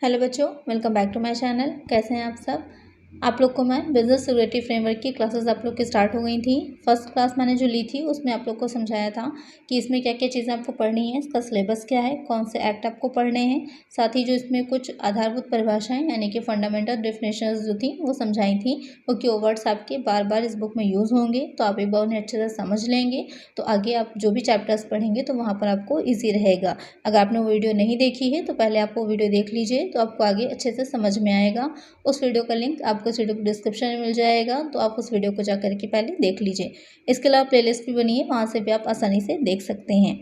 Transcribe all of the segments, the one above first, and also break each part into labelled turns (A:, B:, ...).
A: Hello बच्चों, welcome back to my channel. कैसे हैं आप सब। आप लोग को मैं बिजनेस सिक्योरिटी फ्रेमवर्क की क्लासेस आप लोग की स्टार्ट हो गई थी। फर्स्ट क्लास मैंने जो ली थी उसमें आप लोग को समझाया था कि इसमें क्या क्या चीज़ें आपको पढ़नी है, इसका सिलेबस क्या है, कौन से एक्ट आपको पढ़ने हैं, साथ ही जो इसमें कुछ आधारभूत परिभाषाएं यानी कि फंडामेंटल डेफिनेशंस जो थी वो समझाई थी। वो कीवर्ड्स आपके बार बार इस बुक में यूज़ होंगे, तो आप एक बार उन्हें अच्छे से समझ लेंगे तो आगे आप जो भी चैप्टर्स पढ़ेंगे तो वहाँ पर आपको ईजी रहेगा। अगर आपने वो वीडियो नहीं देखी है तो पहले आप वो वीडियो देख लीजिए, तो आपको आगे अच्छे से समझ में आएगा। उस वीडियो का लिंक आपको इस वीडियो को डिस्क्रिप्शन में मिल जाएगा, तो आप उस वीडियो को जाकर के पहले देख लीजिए। इसके अलावा प्लेलिस्ट भी बनी है, वहाँ से भी आप आसानी से देख सकते हैं।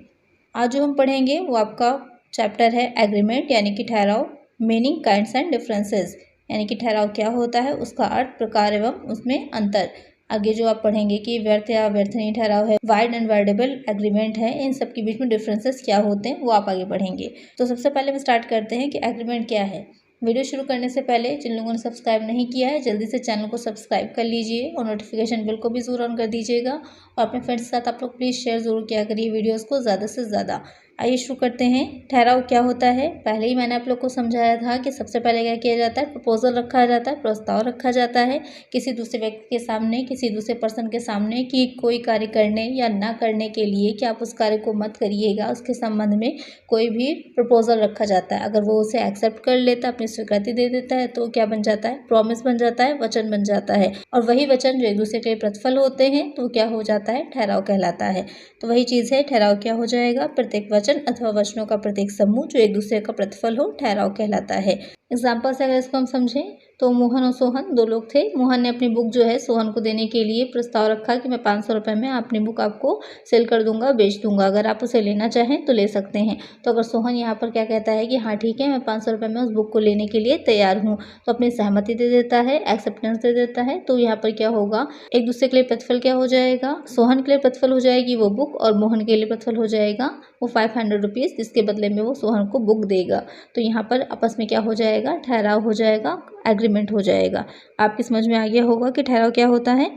A: आज जो हम पढ़ेंगे वो आपका चैप्टर है एग्रीमेंट यानी कि ठहराव, मीनिंग, काइंड्स एंड डिफरेंसेस यानी कि ठहराव क्या होता है, उसका अर्थ, प्रकार एवं उसमें अंतर। आगे जो आप पढ़ेंगे कि व्यर्थ या व्यर्थनीय ठहराव है, वाइड एंड वाइडेबल एग्रीमेंट है, इन सब के बीच में डिफरेंसेस क्या होते हैं वो आप आगे पढ़ेंगे। तो सबसे पहले हम स्टार्ट करते हैं कि एग्रीमेंट क्या है। वीडियो शुरू करने से पहले जिन लोगों ने सब्सक्राइब नहीं किया है जल्दी से चैनल को सब्सक्राइब कर लीजिए और नोटिफिकेशन बिल को भी ज़रूर ऑन कर दीजिएगा और अपने फ्रेंड्स के साथ आप लोग प्लीज़ शेयर ज़रूर किया करिए वीडियोस को ज़्यादा से ज़्यादा। आइए शुरू करते हैं। ठहराव क्या होता है, पहले ही मैंने आप लोग को समझाया था कि सबसे पहले क्या किया जाता है, प्रपोजल रखा जाता है, प्रस्ताव रखा जाता है किसी दूसरे व्यक्ति के सामने, किसी दूसरे पर्सन के सामने कि कोई कार्य करने या ना करने के लिए कि आप उस कार्य को मत करिएगा, उसके संबंध में कोई भी प्रपोजल रखा जाता है। अगर वो उसे एक्सेप्ट कर लेता है, अपनी स्वीकृति दे देता है, तो क्या बन जाता है, प्रॉमिस बन जाता है, वचन बन जाता है। और वही वचन जो एक दूसरे के प्रतिफल होते हैं तो क्या हो जाता है, ठहराव कहलाता है। तो वही चीज़ है, ठहराव क्या हो जाएगा, प्रत्येक वचन अथवा वचनों का प्रत्येक समूह जो एक दूसरे का प्रतिफल हो, ठहराव कहलाता है। एग्जाम्पल से अगर इसको हम समझें तो मोहन और सोहन दो लोग थे। मोहन ने अपनी बुक जो है सोहन को देने के लिए प्रस्ताव रखा कि मैं 500 रुपये में अपनी बुक आपको सेल कर दूंगा, बेच दूंगा, अगर आप उसे लेना चाहें तो ले सकते हैं। तो अगर सोहन यहाँ पर क्या कहता है कि हाँ ठीक है, मैं 500 रुपये में उस बुक को लेने के लिए तैयार हूँ, तो अपनी सहमति दे देता है, एक्सेप्टेंस दे देता है। तो यहाँ पर क्या होगा, एक दूसरे के लिए प्रतिफल क्या हो जाएगा, सोहन के लिए प्रतिफल हो जाएगी वो बुक और मोहन के लिए प्रतिफल हो जाएगा वो 500 रुपीज़, जिसके बदले में वो सोहन को बुक देगा। तो यहाँ पर आपस में क्या हो जाएगा, ठहराव हो जाएगा, एग्रीमेंट हो जाएगा। आपकी समझ में आ गया होगा कि ठहराव क्या होता है।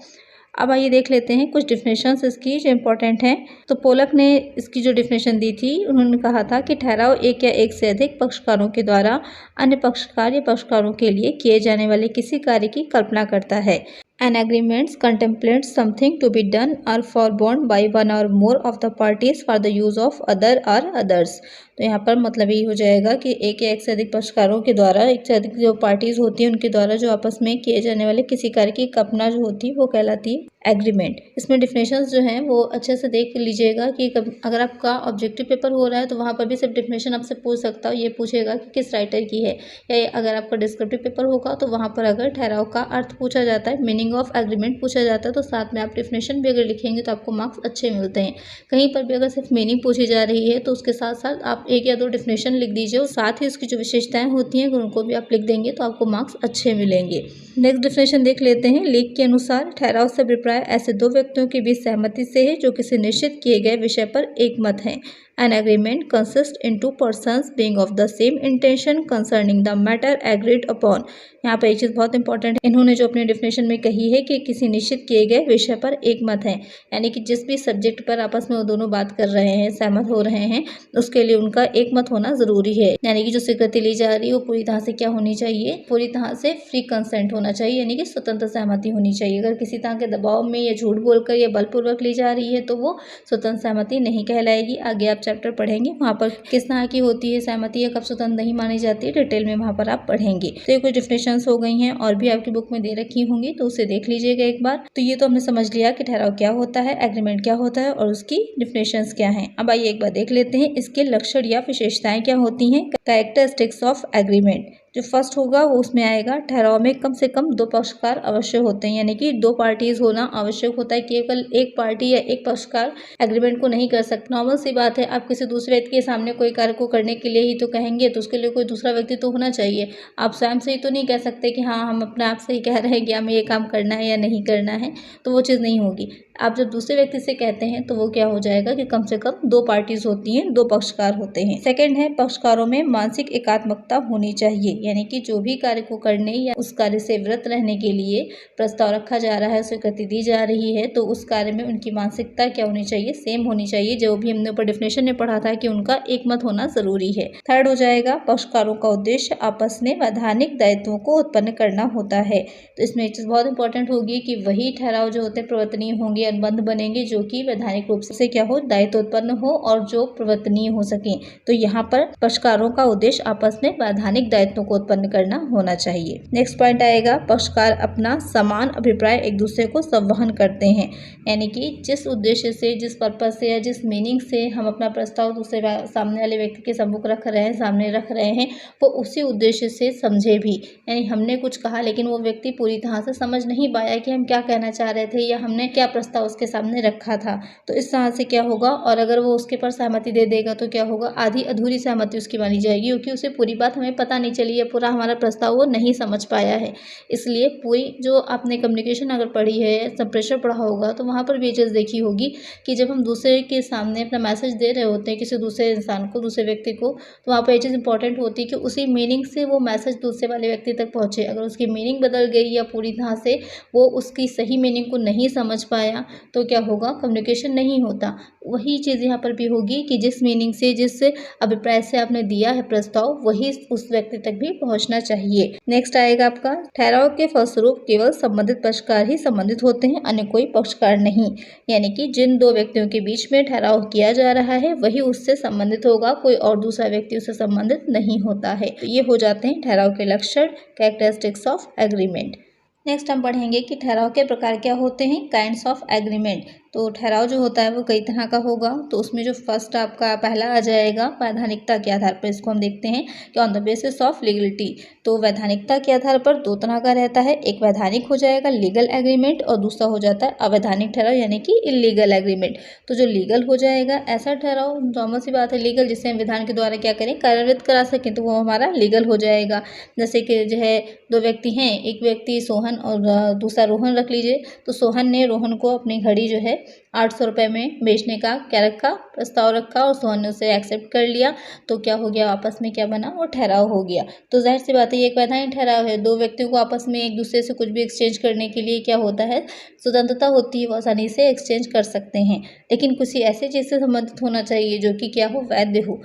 A: अब आइए देख लेते हैं कुछ डिफिनेशंस इसकी जो इम्पोर्टेंट हैं। तो पोलक ने इसकी जो डिफिनेशन दी थी, उन्होंने कहा था कि ठहराव एक या एक से अधिक पक्षकारों के द्वारा अन्य पक्षकार या पक्षकारों के लिए किए जाने वाले किसी कार्य की कल्पना करता है। An agreement contemplates something to be done or forbidden by one or more of the parties for the use of other or others। तो यहाँ पर मतलब यही हो जाएगा कि एक या एक से अधिक पक्षकारों के द्वारा, एक से अधिक जो पार्टीज होती हैं उनके द्वारा जो आपस में किए जाने वाले किसी कार्य की कल्पना जो होती है वो कहलाती है एग्रीमेंट। इसमें डिफिनेशंस जो हैं वो अच्छे से देख लीजिएगा कि अगर आपका ऑब्जेक्टिव पेपर हो रहा है तो वहाँ पर भी सिर्फ डिफिनेशन आपसे पूछ सकता हो, ये पूछेगा कि किस राइटर की है, या अगर आपका डिस्क्रिप्टिव पेपर होगा तो वहाँ पर अगर ठहराव का अर्थ पूछा जाता है, मीनिंग ऑफ एग्रीमेंट पूछा जाता है, तो साथ में आप डिफिनेशन भी अगर लिखेंगे तो आपको मार्क्स अच्छे मिलते हैं। कहीं पर भी अगर सिर्फ मीनिंग पूछी जा रही है तो उसके साथ साथ आप एक या दो डिफिनेशन लिख दीजिए और साथ ही उसकी जो विशेषताएं होती हैं उनको भी आप लिख देंगे तो आपको मार्क्स अच्छे मिलेंगे। नेक्स्ट डिफिनेशन देख लेते हैं। लेख के अनुसार ठहराव से अभिप्राय ऐसे दो व्यक्तियों के बीच सहमति से है जो किसी निश्चित किए गए विषय पर एक मत हैं। An agreement consists in two persons being of the same intention concerning the matter agreed upon। यहाँ पर एक चीज़ बहुत इंपॉर्टेंट है, इन्होंने जो अपने डिफिनेशन में कही है कि किसी निश्चित किए गए विषय पर एक मत है, यानी कि जिस भी सब्जेक्ट पर आपस में वो दोनों बात कर रहे हैं, सहमत हो रहे हैं, उसके लिए उनका एक मत होना जरूरी है। यानी कि जो स्वीकृति ली जा रही है वो पूरी तरह से क्या होनी चाहिए, पूरी तरह से फ्री कंसेंट होना चाहिए, यानी कि स्वतंत्र सहमति होनी चाहिए। अगर किसी तरह के दबाव में या झूठ बोलकर या बलपूर्वक ली जा रही है तो वो स्वतंत्र सहमति नहीं कहलाएगी। आगे आप चैप्टर पढ़ेंगे वहाँ पर किस तरह की होती है सहमति या कब स्वतंत्र नहीं मानी जाती है, डिटेल में वहाँ पर आप पढ़ेंगे। तो ये कुछ डिफिनेशंस हो गई हैं और भी आपकी बुक में दे रखी होंगी, तो उसे देख लीजिएगा एक बार। तो ये तो हमने समझ लिया कि ठहराव क्या होता है, एग्रीमेंट क्या होता है और उसकी डिफिनेशंस क्या हैं। अब आइए एक बार देख लेते हैं इसके लक्षण या विशेषताएं क्या होती हैं। कैरेक्टरिस्टिक्स ऑफ एग्रीमेंट जो फर्स्ट होगा वो उसमें आएगा, ठहराव में कम से कम दो पक्षकार अवश्य होते हैं, यानी कि दो पार्टीज होना आवश्यक होता है। केवल एक पार्टी या एक पक्षकार एग्रीमेंट को नहीं कर सकता। नॉर्मल सी बात है, आप किसी दूसरे व्यक्ति के सामने कोई कार्य को करने के लिए ही तो कहेंगे, तो उसके लिए कोई दूसरा व्यक्ति तो होना चाहिए। आप स्वयं से ही तो नहीं कह सकते कि हाँ हम अपने आप से ही कह रहे हैं कि हमें ये काम करना है या नहीं करना है, तो वो चीज़ नहीं होगी। आप जब दूसरे व्यक्ति से कहते हैं तो वो क्या हो जाएगा कि कम से कम 2 पार्टीज होती हैं, 2 पक्षकार होते हैं। सेकंड है पक्षकारों में मानसिक एकात्मकता होनी चाहिए, यानी कि जो भी कार्य को करने या उस कार्य से व्रत रहने के लिए प्रस्ताव रखा जा रहा है, स्वीकृति दी जा रही है, तो उस कार्य में उनकी मानसिकता क्या होनी चाहिए, सेम होनी चाहिए। जो भी हमने ऊपर डेफिनेशन में पढ़ा था कि उनका एक मत होना जरूरी है। थर्ड हो जाएगा पक्षकारों का उद्देश्य आपस में वैधानिक दायित्वों को उत्पन्न करना होता है। तो इसमें एक चीज बहुत इंपॉर्टेंट होगी कि वही ठहराव जो होते हैं प्रवर्तनीय होंगे, अनुबंध बनेंगे जो कि वैधानिक रूप से क्या हो, दायित्व उत्पन्न हो और जो प्रवर्तनीय हो सके। तो यहाँ पर पक्षकारों का उद्देश्य आपस में वैधानिक दायित्वों को उत्पन्न करना होना चाहिए। नेक्स्ट पॉइंट आएगा पक्षकार अपना समान अभिप्राय एक दूसरे को संवहन करते हैं, यानी कि जिस उद्देश्य से, जिस पर्पज से या जिस मीनिंग से हम अपना प्रस्ताव दूसरे सामने वाले व्यक्ति के सम्मुख रख रहे हैं, सामने रख रहे हैं, वो उसी उद्देश्य से समझे भी। यानी हमने कुछ कहा लेकिन वो व्यक्ति पूरी तरह से समझ नहीं पाया कि हम क्या कहना चाह रहे थे या हमने क्या प्रस्ताव उसके सामने रखा था। तो इस तरह से क्या होगा, और अगर वो उसके पर सहमति दे देगा तो क्या होगा, आधी अधूरी सहमति उसकी मानी जाएगी, क्योंकि उसे पूरी बात हमें पता नहीं चली है, पूरा हमारा प्रस्ताव वो नहीं समझ पाया है। इसलिए पूरी जो आपने कम्युनिकेशन अगर पढ़ी है, संप्रेषण पढ़ा होगा, तो वहाँ पर भी ये चीज़ देखी होगी कि जब हम दूसरे के सामने अपना मैसेज दे रहे होते हैं किसी दूसरे इंसान को, दूसरे व्यक्ति को, तो वहाँ पर ये चीज़ इंपॉर्टेंट होती है कि उसी मीनिंग से वो मैसेज दूसरे वाले व्यक्ति तक पहुँचे। अगर उसकी मीनिंग बदल गई या पूरी तरह से वो उसकी सही मीनिंग को नहीं समझ पाया तो क्या होगा, कम्युनिकेशन नहीं होता। वही चीज़ यहाँ पर भी होगी कि जिस मीनिंग से, जिस अभिप्राय से आपने दिया है प्रस्ताव, वही उस व्यक्ति तक भी पहुँचना चाहिए। नेक्स्ट आएगा आपका ठहराव के फलस्वरूप केवल संबंधित पक्षकार ही संबंधित होते हैं, अन्य कोई पक्षकार नहीं। यानी कि जिन 2 व्यक्तियों के बीच में ठहराव किया जा रहा है वही उससे संबंधित होगा, कोई और दूसरा व्यक्ति उससे संबंधित नहीं होता है। तो ये हो जाते हैं ठहराव के लक्षण, कैरेक्टरिस्टिक्स ऑफ एग्रीमेंट। नेक्स्ट हम पढ़ेंगे कि ठहराव के प्रकार क्या होते हैं, काइंड्स ऑफ एग्रीमेंट। तो ठहराव जो होता है वो कई तरह का होगा। तो उसमें जो फर्स्ट आपका पहला आ जाएगा वैधानिकता के आधार पर, इसको हम देखते हैं कि on the basis of legality. तो वैधानिकता के आधार पर 2 तरह का रहता है, एक वैधानिक हो जाएगा लीगल एग्रीमेंट और दूसरा हो जाता है अवैधानिक ठहराव यानी कि इलीगल एग्रीमेंट। तो जो लीगल हो जाएगा ऐसा ठहराव, नॉर्मल सी बात है, लीगल जिसे हम विधान के द्वारा क्या करें, कार्यान्वित करा सकें, तो वो हमारा लीगल हो जाएगा। जैसे कि जो है 2 व्यक्ति हैं, एक व्यक्ति सोहन और दूसरा रोहन रख लीजिए। तो सोहन ने रोहन को अपनी घड़ी जो है 800 रुपये में बेचने का क्या रखा, प्रस्ताव रखा, और सोहन ने उसे एक्सेप्ट कर लिया। तो क्या हो गया, आपस में क्या बना, वो ठहराव हो गया। तो जाहिर सी बात है ये एक वैधानिक ठहराव है। 2 व्यक्तियों को आपस में एक दूसरे से कुछ भी एक्सचेंज करने के लिए क्या होता है, स्वतंत्रता होती है, वो आसानी से एक्सचेंज कर सकते हैं। लेकिन किसी ऐसी चीज़ से संबंधित होना चाहिए जो कि क्या हो, वैध हो।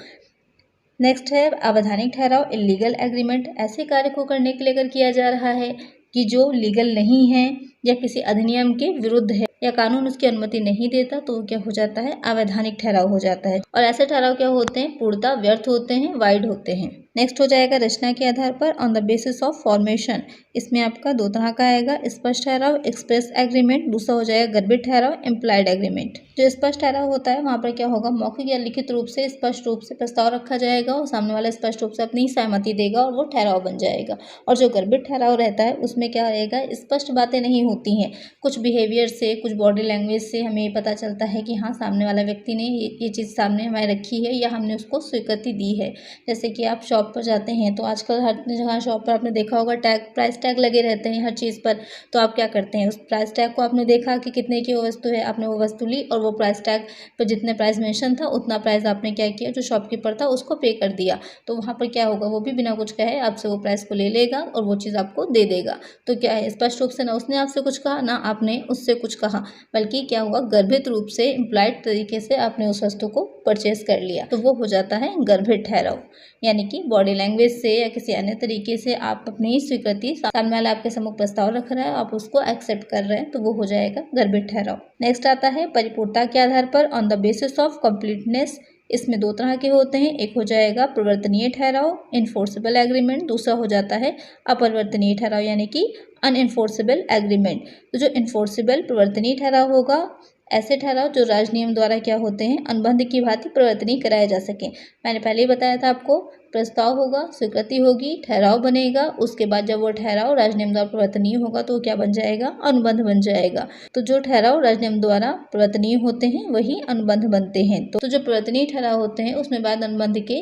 A: नेक्स्ट है अवैधानिक ठहराव, इलीगल एग्रीमेंट। ऐसे कार्य को करने के लिए अगर किया जा रहा है कि जो लीगल नहीं है या किसी अधिनियम के विरुद्ध है या कानून उसकी अनुमति नहीं देता, तो क्या हो जाता है, अवैधानिक ठहराव हो जाता है। और ऐसे ठहराव क्या होते हैं, पूर्णतः व्यर्थ होते हैं, वाइड होते हैं। नेक्स्ट हो जाएगा रचना के आधार पर, on the basis of formation. इसमें आपका 2 तरह का आएगा, स्पष्ट ठहराव एक्सप्रेस एग्रीमेंट, दूसरा हो जाएगा गर्भित ठहराव इम्प्लाइड एग्रीमेंट। जो स्पष्ट ठहराव होता है वहाँ पर क्या होगा, मौखिक या लिखित रूप से स्पष्ट रूप से प्रस्ताव रखा जाएगा और सामने वाला स्पष्ट रूप से अपनी सहमति देगा और वो ठहराव बन जाएगा। और जो गर्भित ठहराव रहता है उसमें क्या आएगा, स्पष्ट बातें नहीं होती हैं, कुछ बिहेवियर से, कुछ बॉडी लैंग्वेज से हमें ये पता चलता है कि हाँ सामने वाला व्यक्ति ने ये चीज़ सामने हमें रखी है या हमने उसको स्वीकृति दी है। जैसे कि आप शॉप पर जाते हैं तो आजकल हर जगह शॉप पर आपने देखा होगा टैग, प्राइस टैग लगे रहते हैं हर चीज़ पर। तो आप क्या करते हैं, उस प्राइस टैग को आपने देखा कि कितने की वो वस्तु है, आपने वो वस्तु ली और वो प्राइस टैग पर जितने प्राइस मेंशन था उतना प्राइस आपने क्या किया, जो शॉपकीपर था उसको पे कर दिया। तो वहाँ पर क्या होगा, वो भी बिना कुछ कहे आपसे वो प्राइस को ले लेगा और वो चीज़ आपको दे देगा। तो क्या है, स्पष्ट रूप से ना उसने आपसे कुछ कहा ना आपने उससे कुछ कहा, बल्कि क्या हुआ, गर्भित रूप से इम्प्लाइड तरीके से आपने उस वस्तु को परचेस कर लिया। तो वो हो जाता है गर्भित ठहराव, यानी कि बॉडी लैंग्वेज से या किसी अन्य तरीके से आप अपनी स्वीकृति, सामने वाला आपके सम्मुख प्रस्ताव रख रहा है, आप उसको एक्सेप्ट कर रहे हैं, तो वो हो जाएगा गर्भित ठहराव। नेक्स्ट आता है परिपूर्णता के आधार पर, on the basis of completeness. इसमें 2 तरह के होते हैं, एक हो जाएगा प्रवर्तनीय ठहराव इन्फोर्सेबल एग्रीमेंट, दूसरा हो जाता है अपरिवर्तनीय ठहराव यानी कि अनइन्फोर्सेबल एग्रीमेंट। तो जो इन्फोर्सेबल प्रवर्तनीय ठहराव होगा, ऐसे ठहराव जो राजनियम द्वारा क्या होते हैं, अनुबंध की भांति प्रवर्तनीय कराए जा सकें। मैंने पहले ही बताया था आपको, प्रस्ताव होगा, स्वीकृति होगी, ठहराव बनेगा, उसके बाद जब वो ठहराव राजनियम द्वारा प्रवर्तनीय होगा तो क्या बन जाएगा, अनुबंध बन जाएगा। तो जो ठहराव राजनियम द्वारा प्रवर्तनीय होते हैं वही अनुबंध बनते हैं। तो जो प्रवर्तनीय ठहराव होते हैं उसमें बाद अनुबंध के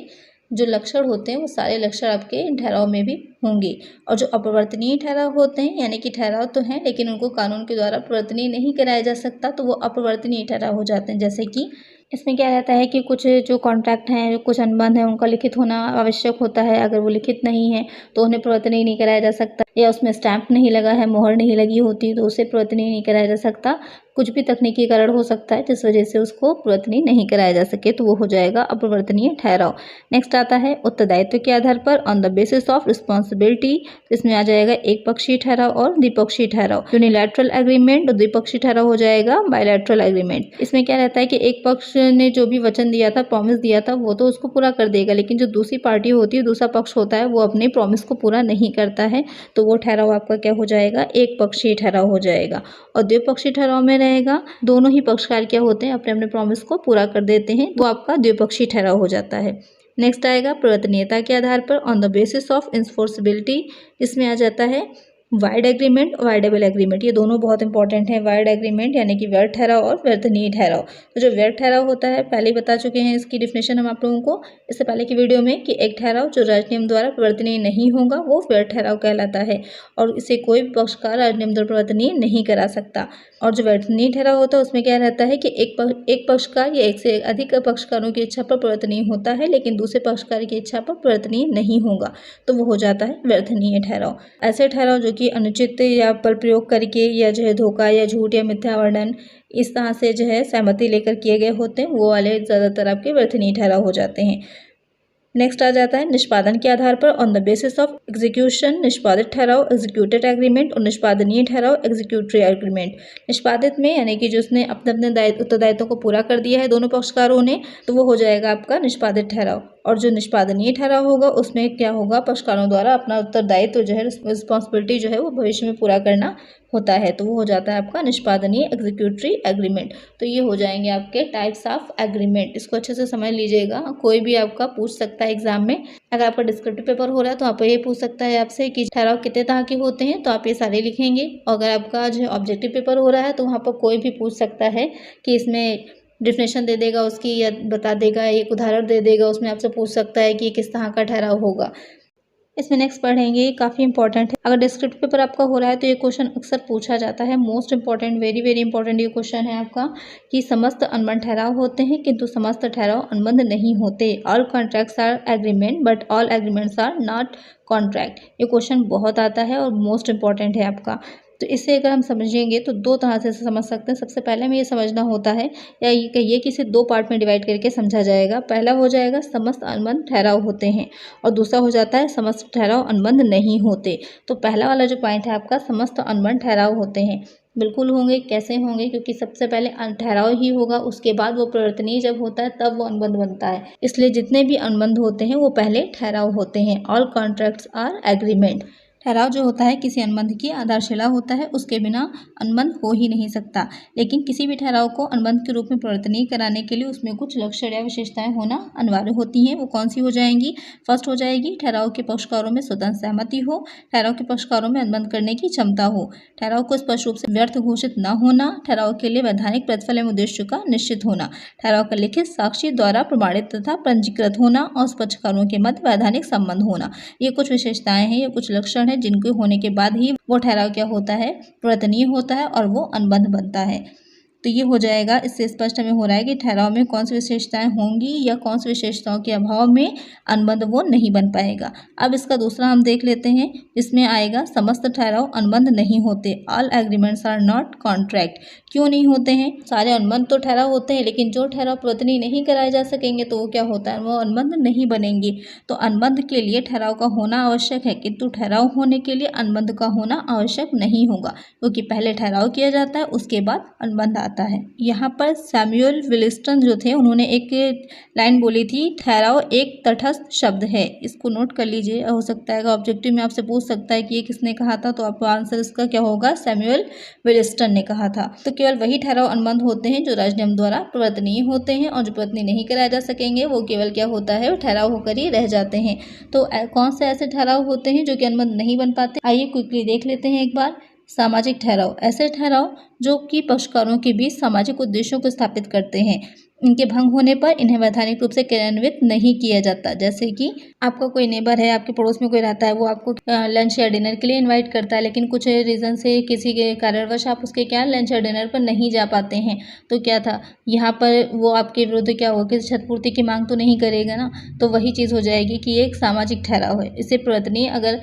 A: जो लक्षण होते हैं वो सारे लक्षण आपके ठहराव में भी होंगे। और जो अपरिवर्तनीय ठहराव होते हैं, यानी कि ठहराव तो हैं लेकिन उनको कानून के द्वारा परिवर्तनीय नहीं कराया जा सकता, तो वो अपरिवर्तनीय ठहराव हो जाते हैं। जैसे कि इसमें क्या रहता है कि कुछ जो कॉन्ट्रैक्ट हैं, कुछ अनुबंध हैं, उनका लिखित होना आवश्यक होता है। अगर वो लिखित नहीं है तो उन्हें परिवर्तनीय नहीं कराया जा सकता, या उसमें स्टैंप नहीं लगा है, मोहर नहीं लगी होती तो उसे परिवर्तनीय नहीं कराया जा सकता। कुछ भी तकनीकी कारण हो सकता है जिस वजह से उसको परिवर्तनीय नहीं कराया जा सके, तो वो हो जाएगा अपरिवर्तनीय ठहराव। नेक्स्ट आता है उत्तरदायित्व के आधार पर, on the basis of responsibility. इसमें आ जाएगा एक पक्षीय ठहराव और द्विपक्षीय ठहराव। यूनिलैटरल एग्रीमेंट और द्विपक्षीय ठहराव हो जाएगा बायलैटरल एग्रीमेंट। इसमें क्या रहता है कि एक पक्ष ने जो भी वचन दिया था, प्रॉमिस दिया था, वो तो उसको पूरा कर देगा, लेकिन जो दूसरी पार्टी होती है, दूसरा पक्ष होता है, वो अपने प्रॉमिस को पूरा नहीं करता है, तो वो ठहराव आपका क्या हो जाएगा, एक पक्षीय ठहराव हो जाएगा। और द्विपक्षीय ठहराव में रहेगा दोनों ही पक्षकार क्या होते हैं, अपने अपने प्रॉमिस को पूरा कर देते हैं, तो आपका द्विपक्षीय ठहराव हो जाता है। नेक्स्ट आएगा परिवर्तनीयता के आधार पर, on the basis of enforceability. इसमें आ जाता है वाइड एग्रीमेंट और वाइडेबल एग्रीमेंट। ये दोनों बहुत इंपॉर्टेंट हैं। वाइड एग्रीमेंट यानी कि व्यर्थ ठहराव और व्यर्थनीय ठहराव। तो जो व्यर्थ ठहराव होता है, पहले ही बता चुके हैं इसकी डिफिनेशन हम आप लोगों को इससे पहले की वीडियो में, कि एक ठहराव जो राजनियम द्वारा परिवर्तनीय नहीं होगा वो व्यर्थ ठहराव कहलाता है, और इसे कोई भी पक्षकार राजनियम द्वारा परिवर्तनीय नहीं करा सकता। और जो व्यर्थनीय ठहराव होता है उसमें क्या रहता है कि एक पक्षकार या एक से अधिक पक्षकारों की इच्छा पर परिवर्तनीय होता है, लेकिन दूसरे पक्षकार की इच्छा पर परिवर्तनीय नहीं होगा, तो वो हो जाता है व्यर्थनीय ठहराव। ऐसे ठहराव जो कि अनुचित या बल प्रयोग करके या जो है धोखा या झूठ या मिथ्या वर्णन इस तरह से जो है सहमति लेकर किए गए होते हैं, वो वाले ज़्यादातर आपके व्यर्थनीय ठहराव हो जाते हैं। नेक्स्ट आ जाता है निष्पादन के आधार पर, on the basis of execution. निष्पादित ठहराव एग्जीक्यूटेड एग्रीमेंट और निष्पादनीय ठहराव एग्जीक्यूटरी एग्रीमेंट। निष्पादित में यानी कि जिसने अपने अपने उत्तरदायित्व को पूरा कर दिया है दोनों पक्षकारों ने, तो वो हो जाएगा आपका निष्पादित ठहराव। और जो निष्पादनीय ठहराव होगा उसमें क्या होगा, पक्षकारों द्वारा अपना उत्तरदायित्व जो है, रिस्पॉन्सिबिलिटी जो है वो भविष्य में पूरा करना होता है, तो वो हो जाता है आपका निष्पादनीय एग्जीक्यूटरी एग्रीमेंट। तो ये हो जाएंगे आपके टाइप्स ऑफ एग्रीमेंट। इसको अच्छे से समझ लीजिएगा, कोई भी आपका पूछ सकता है एग्जाम में। अगर आपका डिस्क्रिप्टिव पेपर हो रहा है तो आप ये पूछ सकता है आपसे कि ठहराव कितने तरह के होते हैं, तो आप ये सारे लिखेंगे। और अगर आपका जो है ऑब्जेक्टिव पेपर हो रहा है तो वहाँ पर कोई भी पूछ सकता है कि इसमें डिफिनेशन दे देगा उसकी, या बता देगा, एक उदाहरण दे देगा, उसमें आपसे पूछ सकता है कि किस तरह का ठहराव होगा। इसमें नेक्स्ट पढ़ेंगे, काफ़ी इंपॉर्टेंट है। अगर डिस्क्रिप्टिव पेपर आपका हो रहा है तो ये क्वेश्चन अक्सर पूछा जाता है। Most important, very very important ये क्वेश्चन है आपका, कि समस्त अनुबंध ठहराव होते हैं किंतु समस्त ठहराव अनुबंध नहीं होते। All contracts are agreement but all agreements are not contract. ये क्वेश्चन बहुत आता है और मोस्ट इंपॉर्टेंट है आपका। तो इससे अगर हम समझेंगे तो दो तरह से समझ सकते हैं। सबसे पहले हमें ये समझना होता है, या ये कहिए कि इसे दो पार्ट में डिवाइड करके समझा जाएगा। पहला हो जाएगा समस्त अनुबंध ठहराव होते हैं, और दूसरा हो जाता है समस्त ठहराव अनुबंध नहीं होते। तो पहला वाला जो पॉइंट है आपका, समस्त अनुबंध ठहराव होते हैं, बिल्कुल होंगे। कैसे होंगे, क्योंकि सबसे पहले ठहराव ही होगा, उसके बाद वो परिवर्तनीय जब होता है तब वो अनुबंध बनता है। इसलिए जितने भी अनुबंध होते हैं वो पहले ठहराव होते हैं। All contracts are agreement. ठहराव जो होता है किसी अनुबंध की आधारशिला होता है, उसके बिना अनुबंध हो ही नहीं सकता। लेकिन किसी भी ठहराव को अनुबंध के रूप में परिवर्तनीय कराने के लिए उसमें कुछ लक्षण या विशेषताएं होना अनिवार्य होती हैं। वो कौन सी हो जाएंगी? फर्स्ट हो जाएगी ठहराव के पक्षकारों में स्वतंत्र सहमति हो, ठहराव के पक्षकारों में अनुबंध करने की क्षमता हो, ठहराव को स्पष्ट रूप से व्यर्थ घोषित न होना, ठहराव के लिए वैधानिक प्रतिफल एवं उद्देश्य का निश्चित होना, ठहराव का लिखित साक्षी द्वारा प्रमाणित तथा पंजीकृत होना, और पक्षकारों के मध्य वैधानिक संबंध होना। ये कुछ विशेषताएं हैं, ये कुछ लक्षण है जिनके होने के बाद ही वो ठहराव क्या होता है, परिवर्तनीय होता है और वो अनुबंध बनता है। तो ये हो जाएगा, इससे स्पष्ट हमें हो रहा है कि ठहराव में कौन सी विशेषताएं होंगी या कौन सी विशेषताओं के अभाव में अनुबंध वो नहीं बन पाएगा। अब इसका दूसरा हम देख लेते हैं, जिसमें आएगा समस्त ठहराव अनुबंध नहीं होते। All agreements are not contract. क्यों नहीं होते हैं? सारे अनुबंध तो ठहराव होते हैं, लेकिन जो ठहराव परिवर्तनीय नहीं कराए जा सकेंगे तो वो क्या होता है, वो अनुबंध नहीं बनेंगे। तो अनुबंध के लिए ठहराव का होना आवश्यक है, किंतु ठहराव होने के लिए अनुबंध का होना आवश्यक नहीं होगा, क्योंकि पहले ठहराव किया जाता है उसके बाद अनुबंध आता है। यहाँ पर सैमुअल विलिस्टन जो थे उन्होंने एक लाइन बोली थी, ठहराव एक तटस्थ शब्द है। इसको नोट कर लीजिए, हो सकता है ऑब्जेक्टिव में आपसे पूछ सकता है कि ये किसने कहा था, तो आपका आंसर इसका क्या होगा, सैमुअल विलिस्टन ने कहा था। तो केवल वही ठहराव अनुबंध होते हैं जो राजनियम द्वारा परिवर्तनीय होते हैं, और जो परिवर्तनीय नहीं कराया जा सकेंगे वो केवल क्या होता है, ठहराव होकर ही रह जाते हैं। तो कौन से ऐसे ठहराव होते हैं जो कि अनुबंध नहीं बन पाते, आइए क्विकली देख लेते हैं एक बार। सामाजिक ठहराव ऐसे ठहराव जो कि पक्षकारों के बीच सामाजिक उद्देश्यों को स्थापित करते हैं। इनके भंग होने पर इन्हें वैधानिक रूप से क्रियान्वित नहीं किया जाता। जैसे कि आपका कोई नेबर है, आपके पड़ोस में कोई रहता है, वो आपको लंच या डिनर के लिए इनवाइट करता है, लेकिन कुछ रीज़न से किसी के कारणवश आप उसके क्या लंच या डिनर पर नहीं जा पाते हैं, तो क्या था यहाँ पर वो आपके विरुद्ध क्या होगा, किसी क्षतिपूर्ति की मांग तो नहीं करेगा ना। तो वही चीज़ हो जाएगी कि ये एक सामाजिक ठहराव है। इसे प्रवर्तनीय अगर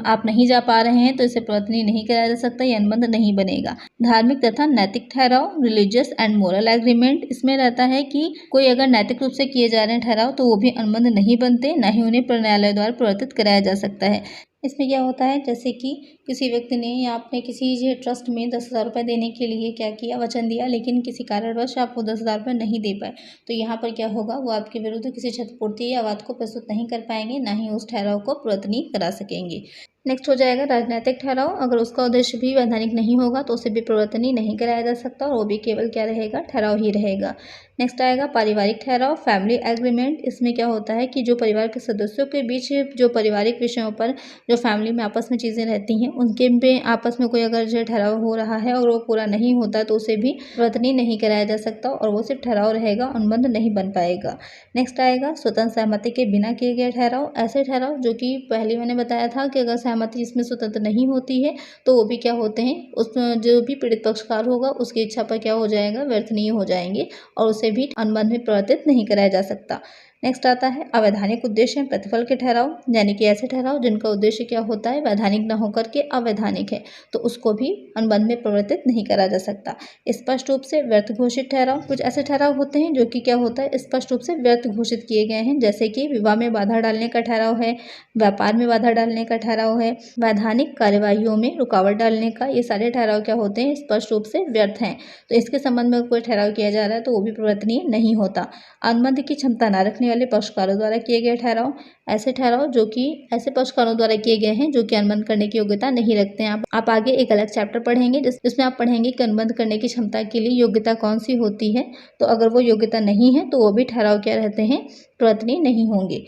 A: आप नहीं जा पा रहे हैं तो इसे प्रवर्तनीय नहीं कराया जा सकता, ये अनुबंध नहीं बनेगा। धार्मिक तथा नैतिक ठहराव रिलीजियस एंड मोरल एग्रीमेंट, इसमें रहता है कि कोई अगर नैतिक रूप से किए जा रहे हैं ठहराव तो वो भी अनुबंध नहीं बनते, ना ही उन्हें न्यायालय द्वारा प्रवर्तित कराया जा सकता है। इसमें क्या होता है, जैसे कि किसी व्यक्ति ने या आपने किसी ट्रस्ट में 10,000 रुपये देने के लिए क्या किया, वचन दिया, लेकिन किसी कारणवश आप वो 10,000 रुपये नहीं दे पाए, तो यहाँ पर क्या होगा, वो आपके विरुद्ध किसी क्षतिपूर्ति या वाद को प्रस्तुत नहीं कर पाएंगे, ना ही उस ठहराव को प्रवर्तनीय करा सकेंगे। नेक्स्ट हो जाएगा राजनीतिक ठहराव। अगर उसका उद्देश्य भी वैधानिक नहीं होगा तो उसे भी प्रवर्तनीय नहीं कराया जा सकता और वो भी केवल क्या रहेगा, ठहराव ही रहेगा। नेक्स्ट आएगा पारिवारिक ठहराव, फैमिली एग्रीमेंट। इसमें क्या होता है कि जो परिवार के सदस्यों के बीच जो पारिवारिक विषयों पर जो फैमिली में आपस में चीज़ें रहती हैं उनके में आपस में कोई अगर जो ठहराव हो रहा है और वो पूरा नहीं होता तो उसे भी प्रवर्तनीय नहीं कराया जा सकता और वो सिर्फ ठहराव रहेगा, अनुबंध नहीं बन पाएगा। नेक्स्ट आएगा स्वतंत्र सहमति के बिना किए गए ठहराव। ऐसे ठहराव जो कि पहले मैंने बताया था कि अगर सहमति इसमें स्वतंत्र नहीं होती है तो वो भी क्या होते हैं, उसमें जो भी पीड़ित पक्षकार होगा उसकी इच्छा पर क्या हो जाएगा, व्यर्थनीय हो जाएंगे और उसे भी अनुबंध में प्रवर्तित नहीं कराया जा सकता। नेक्स्ट आता है अवैधानिक उद्देश्य प्रतिफल के ठहराव, यानी कि ऐसे ठहराव जिनका उद्देश्य क्या होता है, वैधानिक न होकर के अवैधानिक है, तो उसको भी अनुबंध में प्रवर्तित नहीं करा जा सकता। स्पष्ट रूप से व्यर्थ घोषित ठहराव, कुछ ऐसे ठहराव होते हैं जो कि क्या होता है, स्पष्ट रूप से व्यर्थ घोषित किए गए हैं, जैसे कि विवाह में बाधा डालने का ठहराव है, व्यापार में बाधा डालने का ठहराव है, वैधानिक कार्यवाहियों में रुकावट डालने का, ये सारे ठहराव क्या होते हैं, स्पष्ट रूप से व्यर्थ हैं। तो इसके संबंध में कोई ठहराव किया जा रहा है तो वो भी प्रवर्तनीय नहीं होता। अनुबंध की क्षमता न रखने वाले पक्षकारों द्वारा किए गए ठहराव, ऐसे ठहराव जो कि ऐसे पक्षकारों द्वारा किए गए हैं जो कि अनुबंध करने की योग्यता नहीं रखते हैं। आप आगे एक अलग चैप्टर पढ़ेंगे जिसमें आप पढ़ेंगे कि अनुबंध करने की क्षमता के लिए योग्यता कौन सी होती है, तो अगर वो योग्यता नहीं है तो वो भी ठहराव क्या रहते हैं, प्रवर्तनीय नहीं होंगे।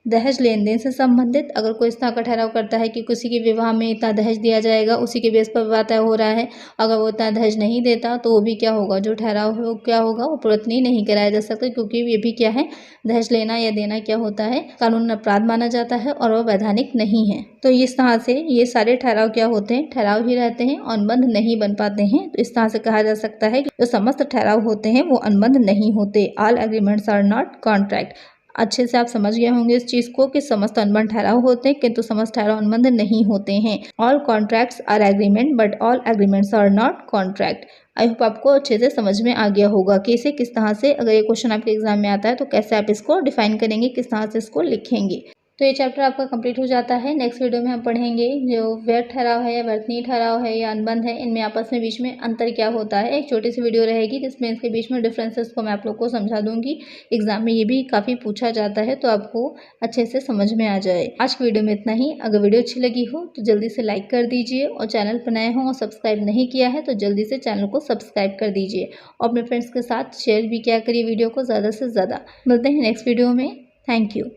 A: दहेज लेन देन से संबंधित, अगर कोई इस तरह का ठहराव करता है कि किसी के विवाह में इतना दहेज दिया जाएगा, उसी के बेस पर विवाह तय हो रहा है, अगर वो इतना दहेज नहीं देता तो वो भी क्या होगा, जो ठहराव हो क्या होगा, वो प्रवर्तनीय नहीं कराया जा सकता, क्योंकि ये भी क्या है, दहेज लेना या देना क्या होता है, कानून अपराध माना जाता है और वह वैधानिक नहीं है। तो इस तरह से ये सारे ठहराव क्या होते हैं, ठहराव ही रहते हैं, अनुबंध नहीं बन पाते हैं। तो इस तरह से कहा जा सकता है कि जो समस्त ठहराव होते हैं वो अनुबंध नहीं होते। All agreements are not contract. अच्छे से आप समझ गए होंगे इस चीज़ को कि समस्त अनुबंध ठहराव होते हैं किंतु समस्त ठहराव अनुबंध नहीं होते हैं। All contracts are agreement but all agreements are not contract. I hope आपको अच्छे से समझ में आ गया होगा कि इसे किस तरह से, अगर ये क्वेश्चन आपके एग्जाम में आता है तो कैसे आप इसको डिफाइन करेंगे, किस तरह से इसको लिखेंगे। तो ये चैप्टर आपका कंप्लीट हो जाता है। नेक्स्ट वीडियो में हम पढ़ेंगे जो व्यर्थ ठहराव है या वर्तनीय ठहराव है या अनुबंध है, इनमें आपस में बीच में अंतर क्या होता है। एक छोटी सी वीडियो रहेगी जिसमें इसके बीच में डिफरेंसेस को मैं आप लोग को समझा दूंगी। एग्जाम में ये भी काफ़ी पूछा जाता है तो आपको अच्छे से समझ में आ जाए। आज की वीडियो में इतना ही। अगर वीडियो अच्छी लगी हो तो जल्दी से लाइक कर दीजिए और चैनल पर नए हों और सब्सक्राइब नहीं किया है तो जल्दी से चैनल को सब्सक्राइब कर दीजिए और अपने फ्रेंड्स के साथ शेयर भी किया करिए वीडियो को ज़्यादा से ज़्यादा। मिलते हैं नेक्स्ट वीडियो में। Thank you.